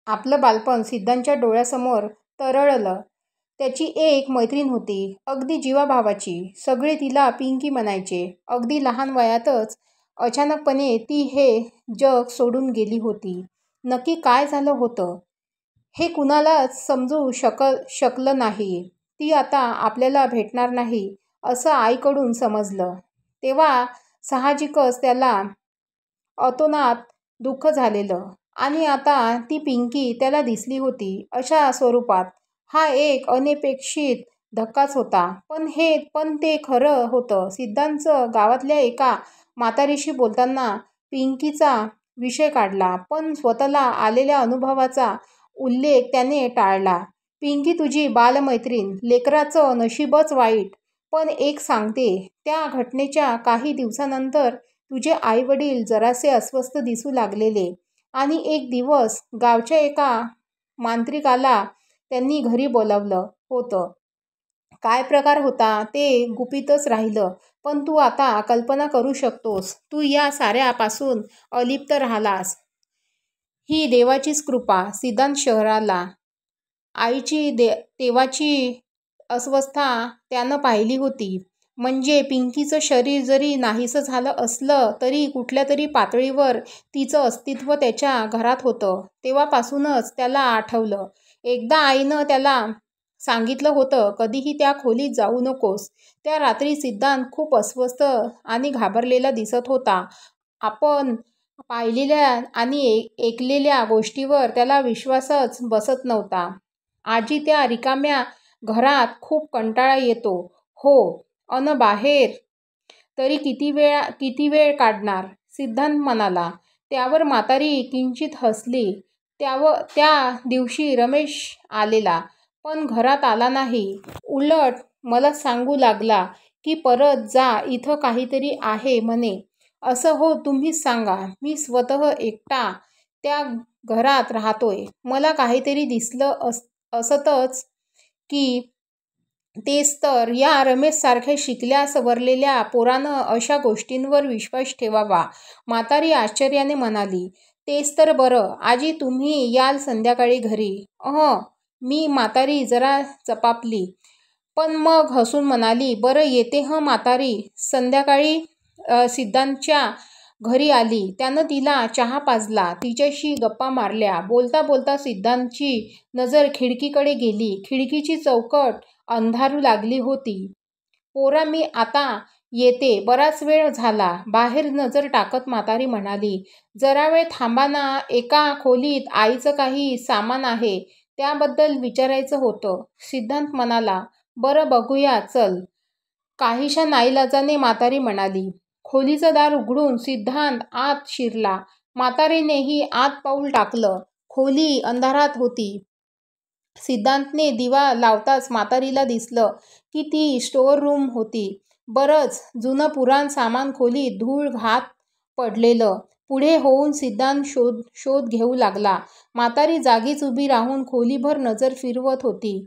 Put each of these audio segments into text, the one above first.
आपलं बालपण सिद्धांच्या डोळ्यासमोर तरळलं. त्याची एक मैत्रीण होती, अगदी जीवाभावाची. सगळे तिला पिंकी म्हणायचे. अगदी लहान वयातच अचानकपणे ती हे जग सोडून गेली होती. नक्की काय झालं होतं हे कुणालाच समजू शकलं नाही. ती आता आपल्याला भेटणार नाही असं आईकडून समजलं तेव्हा साहजिकच त्याला अतोनात दुःख झालेलं. आणि आता ती पिंकी त्याला दिसली होती अशा स्वरूपात. हा एक अनपेक्षित धक्काच होता. पण ते खरं होतं. सिद्धांचं गावातल्या एका म्हातारीशी बोलताना पिंकीचा विषय काढला, पण स्वतःला आलेल्या अनुभवाचा उल्लेख त्याने टाळला. पिंकी तुझी बालमैत्रीण, लेकराचं नशीबच वाईट. पण एक सांगते, त्या घटनेच्या काही दिवसानंतर तुझे आईवडील जरासे अस्वस्थ दिसू लागलेले आणि एक दिवस गावच्या एका मांत्रिकाला त्यांनी घरी बोलावलं होतं. काय प्रकार होता ते गुपितच राहिलं. पण तू आता कल्पना करू शकतोस, तू या साऱ्यापासून अलिप्त राहिलास. ही देवाचीच कृपा. सिद्धांत शहराला आईची तेव्हाची अस्वस्थता त्यानं पाहिली होती. म्हणजे पिंकीचं शरीर जरी नाहीसं झालं असलं तरी कुठल्या तरी पातळीवर तिचं अस्तित्व त्याच्या घरात होतं. तेव्हापासूनच त्याला आठवलं, एकदा आईनं त्याला सांगितलं होतं, कधीही त्या खोलीत जाऊ नकोस. त्या रात्री सिद्धांत खूप अस्वस्थ आणि घाबरलेला दिसत होता. आपण पाहिलेल्या आणि ऐकलेल्या गोष्टीवर त्याला विश्वासच बसत नव्हता. आजी, त्या रिकाम्या घरात खूप कंटाळा येतो. हो, अन बाहेर तरी किती वेळ काढणार, सिद्धांत म्हणाला. त्यावर म्हातारी किंचित हसली. त्या दिवशी रमेश आलेला, पण घरात आला नाही. उलट मला सांगू लागला की परत जा, इथं काहीतरी आहे म्हणे. असं हो, तुम्हीच सांगा. मी स्वतः एकटा त्या घरात राहतोय. मला काहीतरी दिसलं असतंच की. तेच तर, या रमेशसारख्या शिकल्या सवरलेल्या पोरानं अशा गोष्टींवर विश्वास ठेवावा, म्हातारी आश्चर्याने म्हणाली. तेच तर बरं. आजी, तुम्ही याल संध्याकाळी घरी? मी. म्हातारी जरा चपापली, पण मग हसून म्हणाली, बरं येते म्हातारी. संध्याकाळी सिद्धांतच्या घरी आली. त्यानं तिला चहा पाजला, तिच्याशी गप्पा मारल्या. बोलता बोलता सिद्धांतची नजर खिडकीकडे गेली. खिडकीची चौकट अंधारू लागली होती. पोरा, मी आता येते. बराच वेळ झाला. बाहेर नजर टाकत म्हातारी म्हणाली, जरा वेळ थांबा ना. एका खोलीत आईचं काही सामान आहे, त्याबद्दल विचारायचं होतं. सिद्धांत म्हणाला, बरं बघूया, चल. काहीशा नाईलाजाने म्हातारी म्हणाली. खोलीचं दार उघडून सिद्धांत आत शिरला. म्हातारीनेही आत पाऊल टाकलं. खोली अंधारात होती. सिद्धांतने दिवा लावताच म्हातारीला दिसलं की ती स्टोअर रूम होती. बरंच जुनं पुराण सामान खोलीत धूळ घात पडलेलं. पुढे होऊन सिद्धांत शोध घेऊ लागला. म्हातारी जागीच उभी राहून खोलीभर नजर फिरवत होती.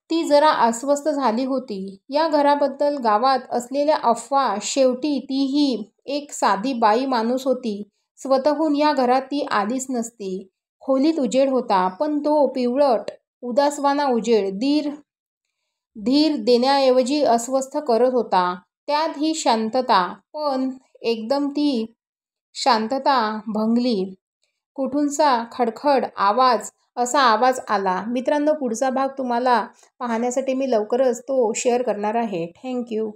ती जरा अस्वस्थ झाली होती. या घराबद्दल गावात असलेल्या अफवा, शेवटी तीही एक साधी बाई माणूस होती. स्वतःहून या घरात ती आलीच नसती. खोलीत उजेड होता, पण तो पिवळट, उदासवाना उजेड धीर देण्याऐवजी अस्वस्थ करत होता. त्यात ही शांतता. पण एकदम ती शांतता भंगली. कुठूनसा खडखड आवाज, असा आवाज आला. मित्रांनो, पुढचा भाग तुम्हाला पाहण्यासाठी मी लवकरच तो शेअर करणार आहे. थँक्यू.